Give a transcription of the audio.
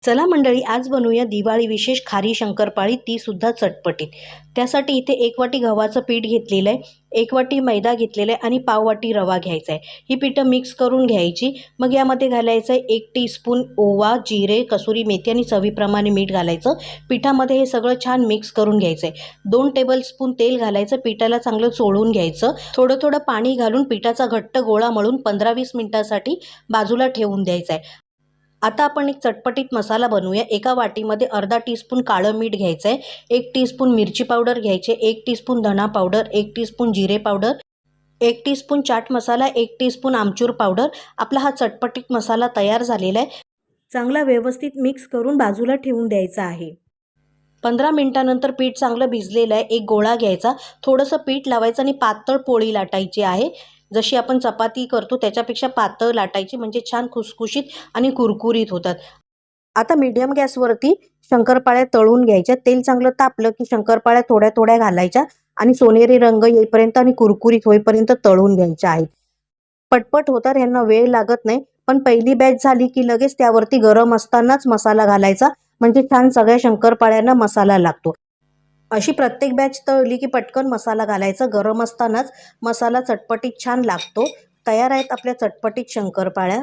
चला मंडळी, आज बनवूया दिवाळी विशेष खारी शंकरपाळी, ती सुद्धा चटपटीत। त्यासाठी इथे 1 वाटी गव्हाचं पीठ घेतलेलं आहे, 1 वाटी मैदा घेतलेला आहे आणि पाव वाटी रवा घ्यायचा आहे। ही पीठं मिक्स करून घ्यायची। मग यामध्ये घालायचं आहे 1 टीस्पून ओवा, जिरे, कसुरी मेथी आणि चवीप्रमाणे मीठ घालायचं। पिठामध्ये हे सगळं छान मिक्स करून घ्यायचं आहे। 2 टेबलस्पून तेल घालायचं, पिठाला चांगलं चोळून घ्यायचं। थोडं थोडं पाणी घालून पिठाचा घट्ट गोळा मळून 15-20 मिनिटांसाठी बाजूला ठेवून द्यायचा आहे। आता आपण एक चटपटीत मसाला बनवूया। एका वाटीमध्ये अर्धा टीस्पून काळं मीठ घ्यायचं आहे, 1 टीस्पून मिरची पावडर घ्यायचे, 1 टीस्पून धना पावडर, 1 टीस्पून जिरे powder, 1 teaspoon chaat masala, 1 teaspoon आमचूर पावडर। आपला हा चटपटीत मसाला तयार झालेला आहे। चांगला व्यवस्थित मिक्स करून बाजूला ठेवून द्यायचा आहे। 15 मिनिटांनंतर पीठ चांगलं भिजलेलं आहे। एक गोळा घ्यायचा, थोडंसं पीठ लावायचं आणि पातळ पोळी लाटायची आहे। जशी आपण चपाती करतो त्याच्यापेक्षा पातळ लाटायची, म्हणजे छान खुसखुशीत आणि कुरकुरीत होतात। आता मीडियम गॅसवरती शंकरपाळ्या तळून घ्यायच्या। तेल चांगलं तापलं की शंकरपाळ्या थोड्या थोड्या घालायच्या आणि सोनेरी रंग येईपर्यंत आणि कुरकुरीत होईपर्यंत तळून घ्यायच्या आहेत। पटपट होतात, यांना वेळ लागत नाही। पण पहिली बॅच झाली की लगेच त्यावरती गरम असतानाच मसाला घालायचा, म्हणजे छान सगळ्या शंकरपाळ्यांना मसाला लागतो। अशी प्रत्येक बॅच तळली की पटकन मसाला घालायचा, गरम असतानाच मसाला चटपटीत छान लागतो। तयार आहेत आपल्या चटपटीत शंकरपाळ्या।